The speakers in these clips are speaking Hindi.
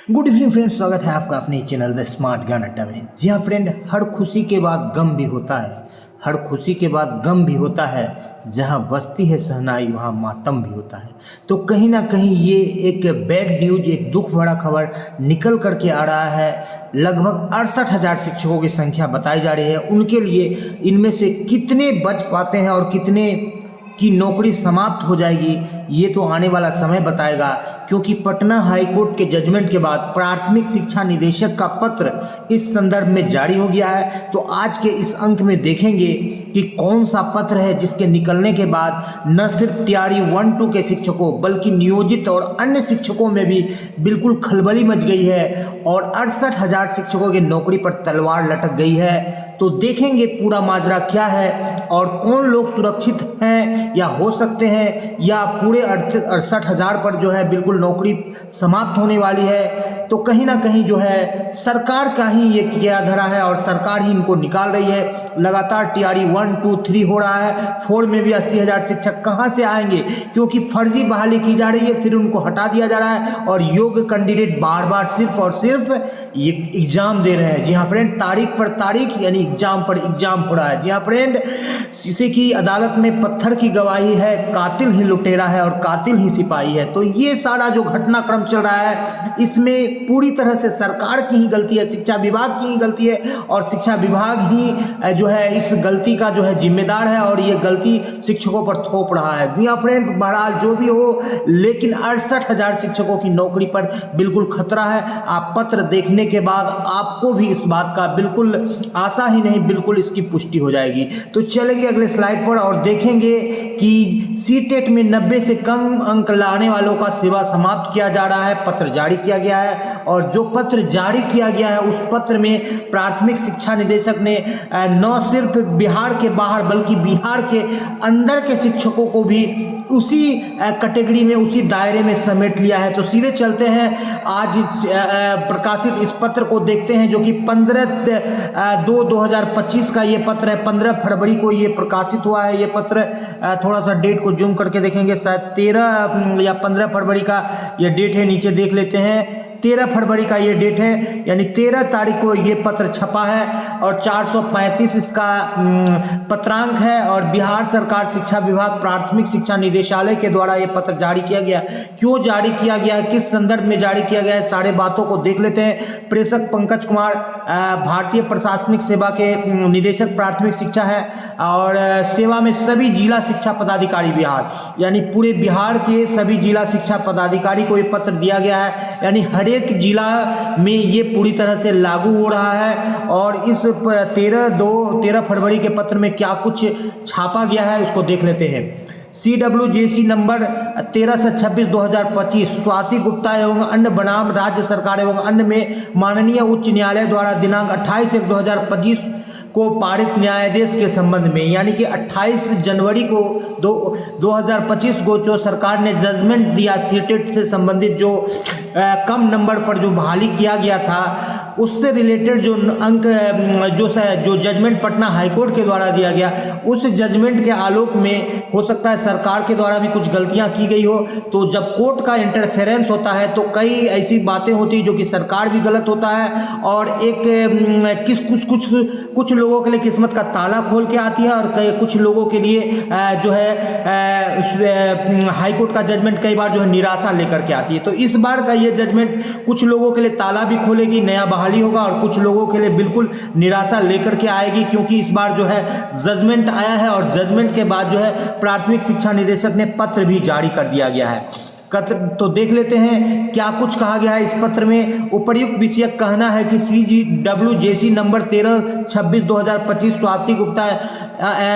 गुड इवनिंग फ्रेंड्स, स्वागत है आपका अपने चैनल द स्मार्ट ज्ञान अड्डा में। जी हाँ फ्रेंड, हर खुशी के बाद गम भी होता है, हर खुशी के बाद गम भी होता है। जहाँ बसती है शहनाई वहाँ मातम भी होता है। तो कहीं ना कहीं ये एक बैड न्यूज, एक दुख भरा खबर निकल करके आ रहा है। लगभग 68,000 शिक्षकों की संख्या बताई जा रही है। उनके लिए इनमें से कितने बच पाते हैं और कितने की नौकरी समाप्त हो जाएगी, ये तो आने वाला समय बताएगा। क्योंकि पटना हाईकोर्ट के जजमेंट के बाद प्राथमिक शिक्षा निदेशक का पत्र इस संदर्भ में जारी हो गया है। तो आज के इस अंक में देखेंगे कि कौन सा पत्र है जिसके निकलने के बाद न सिर्फ टीआरई 1-2 के शिक्षकों बल्कि नियोजित और अन्य शिक्षकों में भी बिल्कुल खलबली मच गई है और 68,000 शिक्षकों की नौकरी पर तलवार लटक गई है। तो देखेंगे पूरा माजरा क्या है और कौन लोग सुरक्षित हैं या हो सकते हैं, या पूरे 68,000 पर जो है बिल्कुल नौकरी समाप्त होने वाली है। तो कहीं ना कहीं जो है सरकार का ही ये किया धरा है और सरकार ही इनको निकाल रही है। लगातार टीआरई 1, 2, 3 हो रहा है। 4 में भी 80,000 शिक्षक कहाँ से आएंगे, क्योंकि फर्जी बहाली की जा रही है, फिर उनको हटा दिया जा रहा है और योग्य कैंडिडेट बार बार सिर्फ और सिर्फ ये एग्जाम दे रहे हैं। जी हाँ फ्रेंड, तारीख पर तारीख यानी एग्जाम पर एग्जाम हो रहा है। जी हाँ फ्रेंड, जिसे कि अदालत में पत्थर की गवाही है, कातिल ही लुटेरा है और कातिल ही सिपाही है। तो ये सारा जो घटनाक्रम चल रहा है इसमें पूरी तरह से सरकार की ही गलती है, शिक्षा विभाग की ही गलती है और शिक्षा विभाग ही जो है इस गलती का जो है जिम्मेदार है और ये गलती शिक्षकों पर थोप रहा है। जी हाँ फ्रेंड, बहरहाल जो भी हो, लेकिन 68,000 शिक्षकों की नौकरी पर बिल्कुल खतरा है। आप पत्र देखने के बाद आपको भी इस बात का बिल्कुल आशा ही नहीं, बिल्कुल इसकी पुष्टि हो जाएगी। तो चलेंगे अगले स्लाइड पर और देखेंगे कि सीटेट में 90 से कम अंक लाने वालों का सेवा समाप्त किया जा रहा है। पत्र जारी किया गया है और जो पत्र जारी किया गया है उस पत्र में प्राथमिक शिक्षा निदेशक ने न सिर्फ बिहार के बाहर बल्कि बिहार के अंदर के शिक्षकों को भी उसी कैटेगरी में, उसी दायरे में समेट लिया है। तो सीधे चलते हैं, आज प्रकाशित इस पत्र को देखते हैं जो कि 15/2/2025 का ये पत्र है। 15 फरवरी को ये प्रकाशित हुआ है ये पत्र। थोड़ा सा डेट को जूम करके देखेंगे, शायद 13 या 15 फरवरी का ये डेट है। नीचे देख लेते हैं, 13 फरवरी का ये डेट है, यानी 13 तारीख को ये पत्र छपा है और 435 इसका पत्रांक है। और बिहार सरकार शिक्षा विभाग प्राथमिक शिक्षा निदेशालय के द्वारा ये पत्र जारी किया गया। क्यों जारी किया गया है, किस संदर्भ में जारी किया गया है, सारे बातों को देख लेते हैं। प्रेषक पंकज कुमार भारतीय प्रशासनिक सेवा के निदेशक प्राथमिक शिक्षा है और सेवा में सभी जिला शिक्षा पदाधिकारी बिहार, यानी पूरे बिहार के सभी जिला शिक्षा पदाधिकारी को ये पत्र दिया गया है। यानी हर एक जिला में ये पूरी तरह से लागू हो रहा है। और इस 13 फरवरी के पत्र में क्या कुछ छापा गया है उसको देख लेते हैं। CWJC नंबर 13/26/2025 स्वाति गुप्ता एवं अन्य बनाम राज्य सरकार एवं अन्य में माननीय उच्च न्यायालय द्वारा दिनांक 28/1/2025 को पारित न्यायाधीश के संबंध में, यानी कि 28 जनवरी को 2025 को जो सरकार ने जजमेंट दिया सीटेट से संबंधित, जो कम नंबर पर जो बहाली किया गया था उससे रिलेटेड जो अंक जो जजमेंट पटना हाईकोर्ट के द्वारा दिया गया, उस जजमेंट के आलोक में हो सकता है सरकार के द्वारा भी कुछ गलतियां की गई हो। तो जब कोर्ट का इंटरफेरेंस होता है तो कई ऐसी बातें होती हैं जो कि सरकार भी गलत होता है और कुछ लोगों के लिए किस्मत का ताला खोल के आती है और कुछ लोगों के लिए जो है हाईकोर्ट का जजमेंट कई बार जो है निराशा लेकर के आती है। तो इस बार का ये जजमेंट कुछ लोगों के लिए ताला भी खोलेगी, नया बहाली होगा, और कुछ लोगों के लिए बिल्कुल निराशा लेकर के आएगी, क्योंकि इस बार जो है जजमेंट आया है और जजमेंट के बाद जो है प्राथमिक शिक्षा निदेशक ने पत्र भी जारी कर दिया गया है। तो देख लेते हैं क्या कुछ कहा गया है इस पत्र में। उपर्युक्त विषयक कहना है कि CWJC नंबर 13/26/2025 स्वाति गुप्ता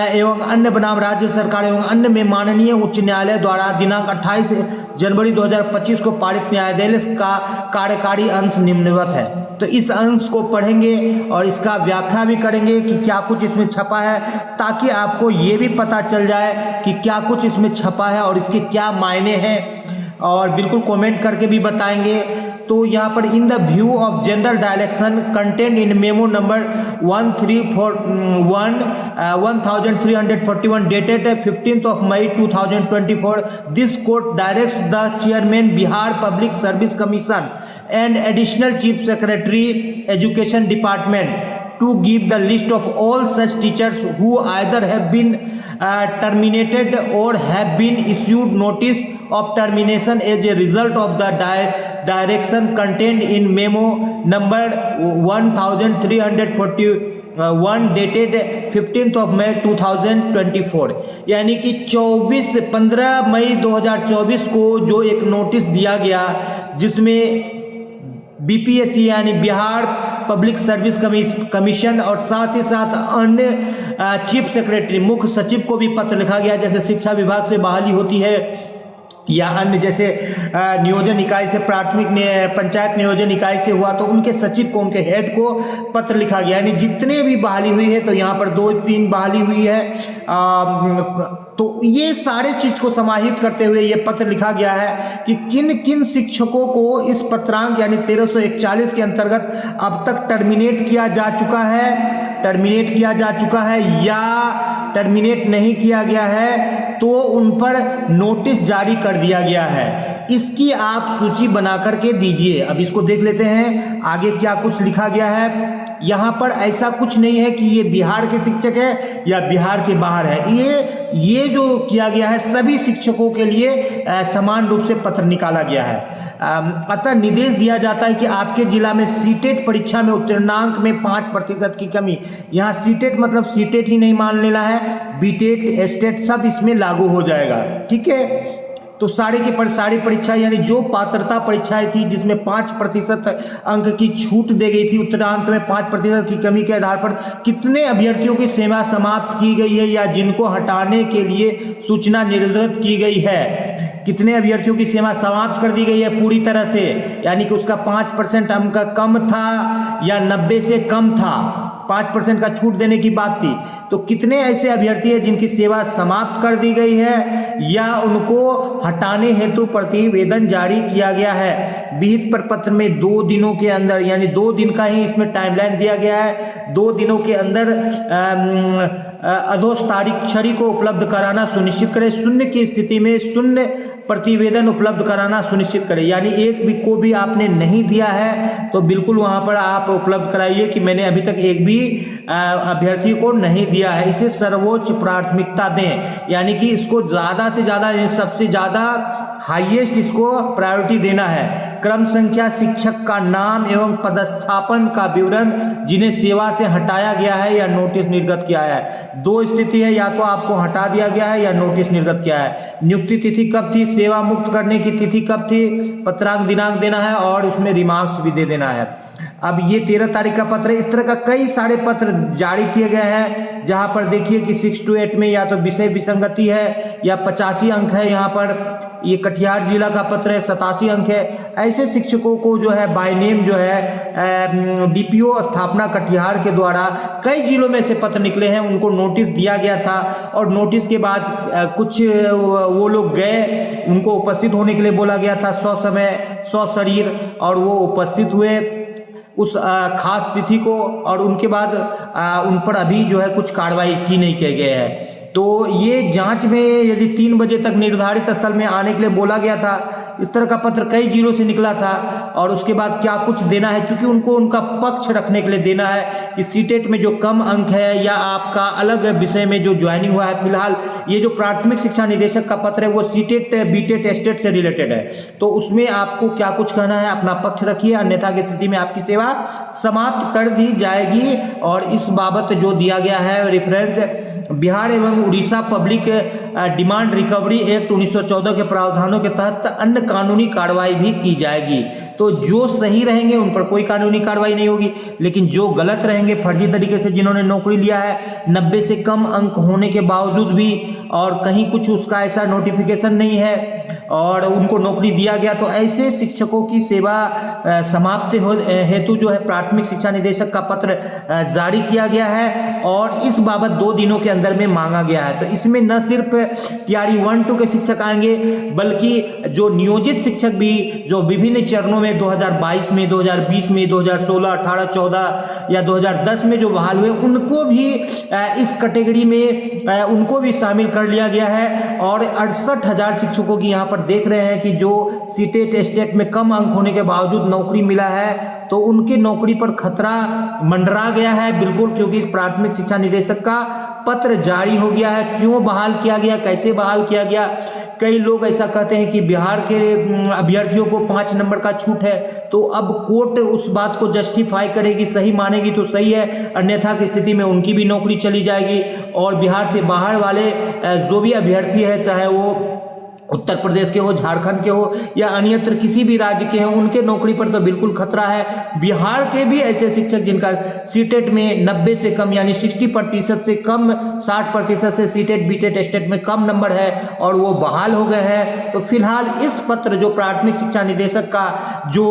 एवं अन्य बनाम राज्य सरकार एवं अन्य में माननीय उच्च न्यायालय द्वारा दिनांक 28 जनवरी 2025 को पारित न्यायाधीश का कार्यकारी अंश निम्नवत है। तो इस अंश को पढ़ेंगे और इसका व्याख्या भी करेंगे कि क्या कुछ इसमें छपा है, ताकि आपको ये भी पता चल जाए कि क्या कुछ इसमें छपा है और इसके क्या मायने हैं, और बिल्कुल कमेंट करके भी बताएंगे। तो यहाँ पर in the view of general direction content in memo number 1341 dated 15 May 2024, this court directs the chairman Bihar public service commission and additional chief secretary education department to give the list of all such teachers who either have been terminated or have been issued notice of termination as a result of the direction contained in memo number 1341 dated 15 May 2024। यानी कि 15 मई 2024 को जो एक नोटिस दिया गया जिसमें बीपीएससी यानी बिहार पब्लिक सर्विस कमीशन और साथ ही साथ अन्य चीफ सेक्रेटरी मुख्य सचिव को भी पत्र लिखा गया, जैसे शिक्षा विभाग से बहाली होती है या अन्य जैसे नियोजन इकाई से प्राथमिक पंचायत नियोजन इकाई से हुआ तो उनके सचिव को, उनके हेड को पत्र लिखा गया। यानी जितने भी बहाली हुई है तो यहाँ पर 2-3 बहाली हुई है, तो ये सारे चीज को समाहित करते हुए ये पत्र लिखा गया है कि किन किन शिक्षकों को इस पत्रांक यानी 1341 के अंतर्गत अब तक टर्मिनेट किया जा चुका है या टर्मिनेट नहीं किया गया है, तो उन पर नोटिस जारी कर दिया गया है। इसकी आप सूची बना करके दीजिए। अब इसको देख लेते हैं आगे क्या कुछ लिखा गया है। यहाँ पर ऐसा कुछ नहीं है कि ये बिहार के शिक्षक है या बिहार के बाहर है, ये जो किया गया है सभी शिक्षकों के लिए समान रूप से पत्र निकाला गया है। अतः निर्देश दिया जाता है कि आपके जिला में सीटेट परीक्षा में उत्तीर्णांक में 5% की कमी, यहाँ सीटेट मतलब सीटेट ही नहीं मान लेना है, बीटेट एस्टेट सब इसमें लागू हो जाएगा। ठीक है, तो सारी परीक्षा यानी जो पात्रता परीक्षाएं थी जिसमें 5% अंक की छूट दी गई थी, उत्तरांत में 5% की कमी के आधार पर कितने अभ्यर्थियों की सेवा समाप्त की गई है या जिनको हटाने के लिए सूचना निर्गत की गई है, कितने अभ्यर्थियों की सेवा समाप्त कर दी गई है पूरी तरह से, यानी कि उसका 5% अंक कम था या 90 से कम था, 5% का छूट देने की बात थी। तो कितने ऐसे अभ्यर्थी हैं जिनकी सेवा समाप्त कर दी गई है या उनको हटाने हेतु प्रतिवेदन जारी किया गया है। विहित प्रपत्र में 2 दिनों के अंदर, यानी 2 दिन का ही इसमें टाइमलाइन दिया गया है, 2 दिनों के अंदर अधोस्ताक्षरी को उपलब्ध कराना सुनिश्चित करें। शून्य की स्थिति में शून्य प्रतिवेदन उपलब्ध कराना सुनिश्चित करें, यानी एक भी को भी आपने नहीं दिया है तो बिल्कुल वहां पर आप उपलब्ध कराइए कि मैंने अभी तक एक भी अभ्यर्थी को नहीं दिया है, इसे सर्वोच्च प्राथमिकता दें, यानी कि इसको ज़्यादा से ज़्यादा, सबसे ज़्यादा हाईएस्ट इसको प्रायोरिटी देना है। क्रम संख्या, शिक्षक का नाम एवं पदस्थापन का विवरण जिन्हें सेवा से हटाया गया है या नोटिस निर्गत किया है। 2 स्थिति है, या तो आपको हटा दिया गया है या नोटिस निर्गत किया है। नियुक्ति तिथि कब थी, सेवा मुक्त करने की तिथि कब थी, पत्रांक दिनांक देना है और उसमें रिमार्क्स भी दे देना है। अब ये 13 तारीख का पत्र है। इस तरह का कई सारे पत्र जारी किए गए हैं जहां पर देखिए कि 6 to 8 में या तो विषय विसंगति है या 85 अंक है। यहाँ पर ये कटिहार जिला का पत्र है, 87 अंक है। ऐसे शिक्षकों को जो है बाय नेम जो है डीपीओ स्थापना कटिहार के द्वारा कई जिलों में से पत्र निकले हैं, उनको नोटिस दिया गया था और नोटिस के बाद कुछ वो लोग गए, उनको उपस्थित होने के लिए बोला गया था 100 समय 100 शरीर, और वो उपस्थित हुए उस खास तिथि को, और उनके बाद उन पर अभी जो है कुछ कार्रवाई की नहीं की गई है। तो ये जांच में यदि 3 बजे तक निर्धारित स्थल में आने के लिए बोला गया था, इस तरह का पत्र कई जिलों से निकला था, और उसके बाद क्या कुछ देना है, क्योंकि उनको उनका पक्ष रखने के लिए देना है कि सीटेट में जो कम अंक है या आपका अलग विषय में जो ज्वाइनिंग हुआ है। फिलहाल ये जो प्राथमिक शिक्षा निदेशक का पत्र है वो सीटेट बीटेट एस्टेट से रिलेटेड है, तो उसमें आपको क्या कुछ कहना है, अपना पक्ष रखिए, अन्यथा की स्थिति में आपकी सेवा समाप्त कर दी जाएगी। और इस बाबत जो दिया गया है रेफरेंस बिहार एवं Orissa public demand recovery act 1914 के प्रावधानों के तहत अन्य कानूनी कार्रवाई भी की जाएगी। तो जो सही रहेंगे उन पर कोई कानूनी कार्रवाई नहीं होगी, लेकिन जो गलत रहेंगे, फर्जी तरीके से जिन्होंने नौकरी लिया है 90 से कम अंक होने के बावजूद भी, और कहीं कुछ उसका ऐसा नोटिफिकेशन नहीं है और उनको नौकरी दिया गया, तो ऐसे शिक्षकों की सेवा समाप्ति हेतु जो है प्राथमिक शिक्षा निदेशक का पत्र जारी किया गया है और इस बाबत 2 दिनों के अंदर में मांगा गया है। तो इसमें न सिर्फ TRE 1-2 के शिक्षक आएंगे, बल्कि जो नियोजित शिक्षक भी जो विभिन्न चरणों में में, 2022 में, 2020 में, 2016, 18, 14 या 2010 में जो बहाल हुए उनको भी इस कैटेगरी में उनको भी शामिल कर लिया गया है। और 68,000 शिक्षकों की यहाँ पर देख रहे हैं कि जो सीटेट स्टेट में कम अंक होने के बावजूद नौकरी मिला है, तो उनकी नौकरी पर खतरा मंडरा गया है बिल्कुल, क्योंकि प्राथमिक शिक्षा निदेशक का पत्र जारी हो गया है। क्यों बहाल किया गया, कैसे बहाल किया गया? कई लोग ऐसा कहते हैं कि बिहार के अभ्यर्थियों को 5 नंबर का छूट है, तो अब कोर्ट उस बात को जस्टिफाई करेगी, सही मानेगी तो सही है, अन्यथा की स्थिति में उनकी भी नौकरी चली जाएगी। और बिहार से बाहर वाले जो भी अभ्यर्थी है, चाहे वो उत्तर प्रदेश के हो, झारखंड के हो या अन्यत्र किसी भी राज्य के हों, उनके नौकरी पर तो बिल्कुल खतरा है। बिहार के भी ऐसे शिक्षक जिनका सीटेट में 90 से कम यानी 60% से कम, 60% से सीटेट बीटेट स्टेट में कम नंबर है और वो बहाल हो गए हैं। तो फिलहाल इस पत्र जो प्राथमिक शिक्षा निदेशक का जो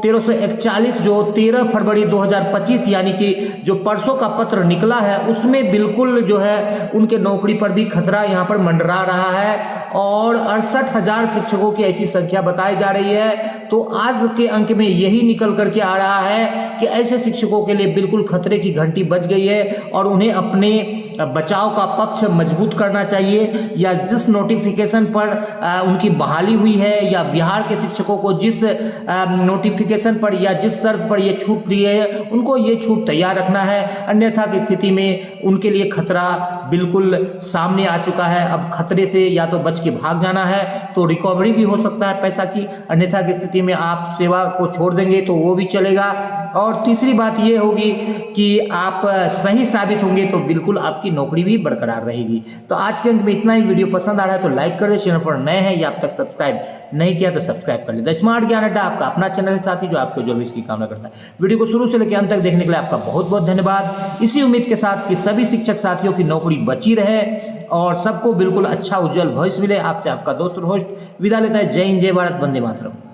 1341 जो 13 फरवरी 2025 यानी कि जो परसों का पत्र निकला है, उसमें बिल्कुल जो है उनके नौकरी पर भी खतरा यहाँ पर मंडरा रहा है। और 68,000 शिक्षकों की ऐसी संख्या बताई जा रही है। तो आज के अंक में यही निकल करके आ रहा है कि ऐसे शिक्षकों के लिए बिल्कुल खतरे की घंटी बज गई है और उन्हें अपने बचाव का पक्ष मजबूत करना चाहिए। या जिस नोटिफिकेशन पर उनकी बहाली हुई है, या बिहार के शिक्षकों को जिस नोटिफिकेशन पर या जिस शर्त पर ये छूट दी है, उनको ये छूट तैयार रखना है, अन्यथा की स्थिति में उनके लिए खतरा बिल्कुल सामने आ चुका है। अब खतरे से या तो बच के भाग जाना है, तो रिकवरी भी हो सकता है पैसा की, अन्यथा की स्थिति में आप सेवा को छोड़ देंगे तो वो भी चलेगा। और तीसरी बात ये होगी कि आप सही साबित होंगे तो बिल्कुल आपकी नौकरी भी बरकरार रहेगी। तो आज के अंक में इतना ही। वीडियो पसंद आ रहा है तो लाइक कर दे, चैनल पर नए हैं या अब तक सब्सक्राइब नहीं किया तो सब्सक्राइब कर ले। द स्मार्ट ज्ञान अड्डा आपका अपना चैनल साथी जो आपके जो भी इसकी कामना करता है। वीडियो को शुरू से लेकर अंत तक देखने के लिए आपका बहुत बहुत धन्यवाद। इसी उम्मीद के साथ कि सभी शिक्षक साथियों की नौकरी बची रहे और सबको बिल्कुल अच्छा उज्जवल भविष्य मिले। आपसे आपका दोस्त और होस्ट विदा लेता है। जय हिंद, जय भारत, वंदे मातरम।